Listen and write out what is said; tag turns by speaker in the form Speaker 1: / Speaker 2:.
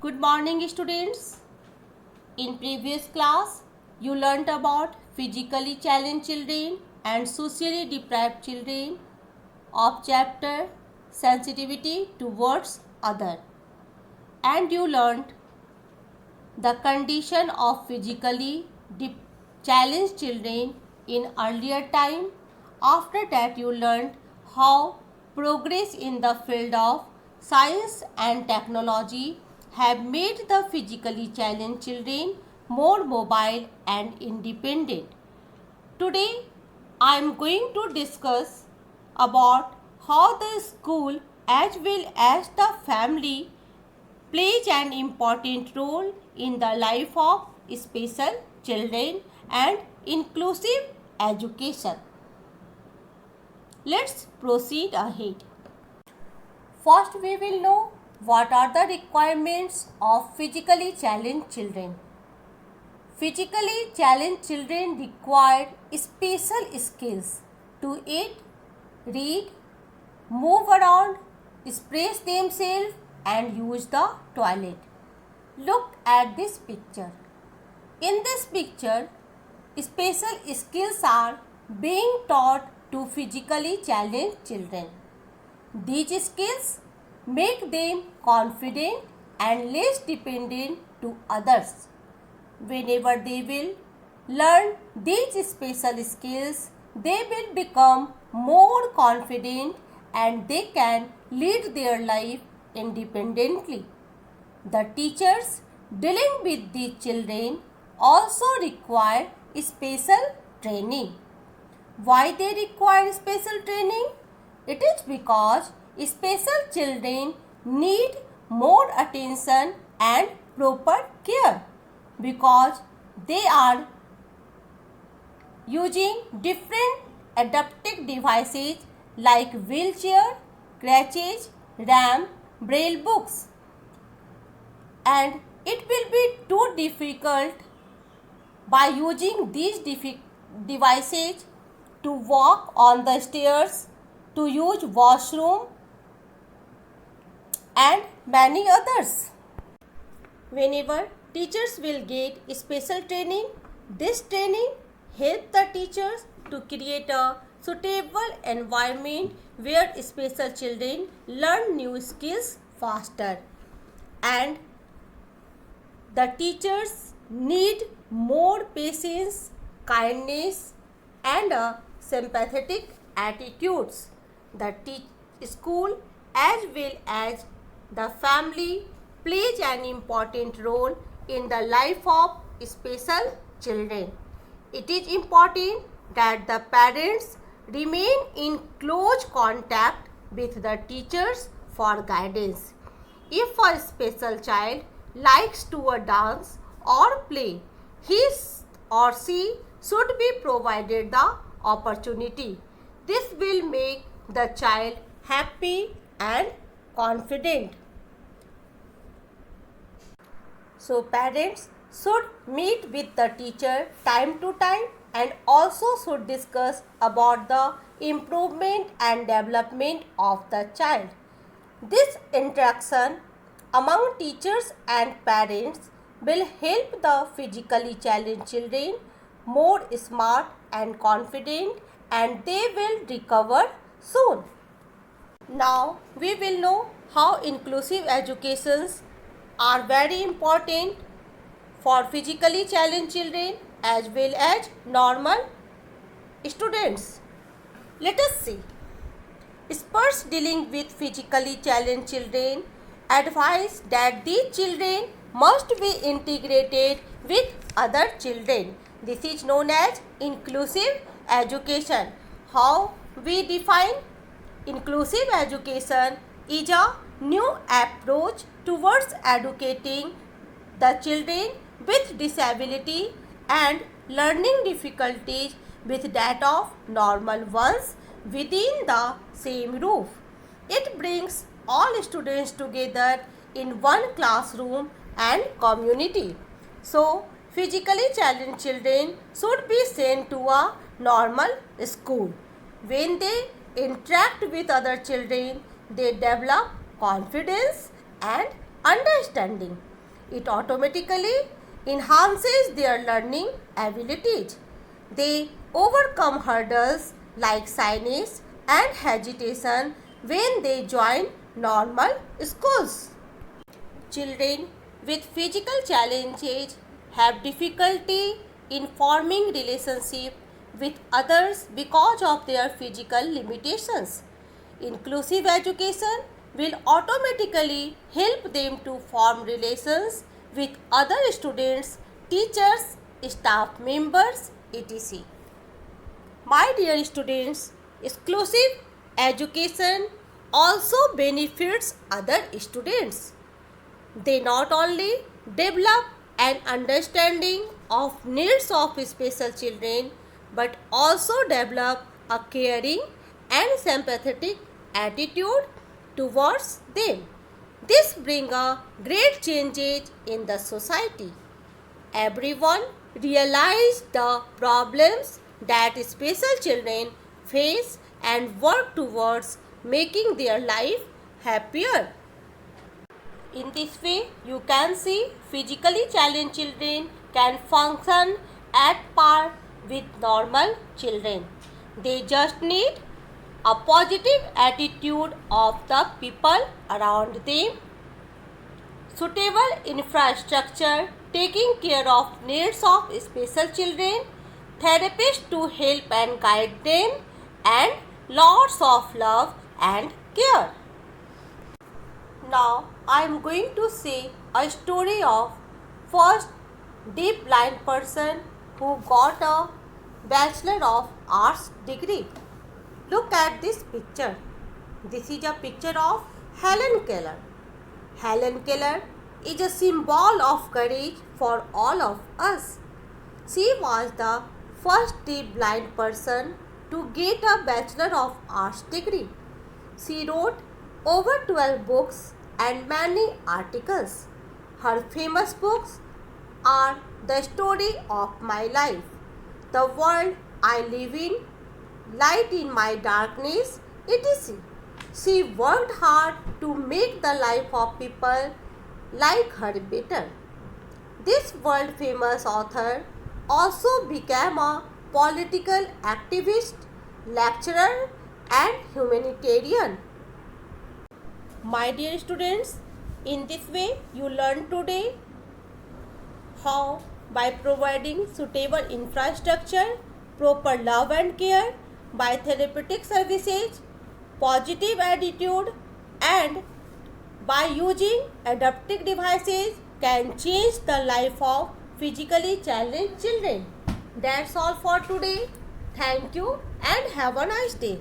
Speaker 1: Good morning, students. In previous class, you learnt about physically challenged children and socially deprived children of chapter sensitivity towards other, and you learnt the condition of physically challenged children in earlier time. After that, you learned how progress in the field of science and technology have made the physically challenged children more mobile and independent. Today, I am going to discuss about how the school as well as the family plays an important role in the life of special children and inclusive education. Let's proceed ahead. First, we will know what are the requirements of physically challenged children. Physically challenged children require special skills to eat, read, move around, express themselves and use the toilet. Look at this picture. In this picture, special skills are being taught to physically challenged children. These skills make them confident and less dependent to others. Whenever they will learn these special skills, they will become more confident and they can lead their life independently. The teachers dealing with these children also require special training. Why they require special training? It is because special children need more attention and proper care because they are using different adaptive devices like wheelchair, crutches, ramp, braille books, and it will be too difficult by using these devices to walk on the stairs, to use washroom and many others. Whenever teachers will get special training, this training helps the teachers to create a suitable environment where special children learn new skills faster, and the teachers need more patience, kindness and a sympathetic attitudes. The school as well as the family plays an important role in the life of special children. It is important that the parents remain in close contact with the teachers for guidance. If a special child likes to dance or play, he or she should be provided the opportunity. This will make the child happy and confident. So parents should meet with the teacher time to time and also should discuss about the improvement and development of the child. This interaction among teachers and parents will help the physically challenged children more smart and confident, and they will recover soon. Now we will know how inclusive educations are very important for physically challenged children as well as normal students. Let us see. Experts dealing with physically challenged children advise that these children must be integrated with other children. This is known as inclusive education. How we define inclusive education is a new approach towards educating the children with disability and learning difficulties with that of normal ones within the same roof. It brings all students together in one classroom and community. So, physically challenged children should be sent to a normal school. When they interact with other children, they develop confidence and understanding. It automatically enhances their learning abilities. They overcome hurdles like shyness and hesitation when they join normal schools. Children with physical challenges have difficulty in forming relationship with others because of their physical limitations. Inclusive education will automatically help them to form relations with other students, teachers, staff members, etc. My dear students, exclusive education also benefits other students. They not only develop an understanding of needs of special children but also develop a caring and sympathetic attitude towards them. This brings a great changes in the society. Everyone realize the problems that special children face and work towards making their life happier. In this way, you can see physically challenged children can function at par with normal children. They just need a positive attitude of the people around them, suitable infrastructure, taking care of needs of special children, therapists to help and guide them, and lots of love and care. Now I am going to say a story of first deaf blind person who got a Bachelor of Arts degree. Look at this picture. This is a picture of Helen Keller. Helen Keller is a symbol of courage for all of us. She was the first deaf blind person to get a Bachelor of Arts degree. She wrote over 12 books and many articles. Her famous books are The Story of My Life, The World I Live In, Light in My Darkness, etc. She worked hard to make the life of people like her better. This world famous author also became a political activist, lecturer, and humanitarian. My dear students, in this way you learn today how by providing suitable infrastructure, proper love and care, by therapeutic services, positive attitude, and by using adaptive devices can change the life of physically challenged children. That's all for today. Thank you and have a nice day.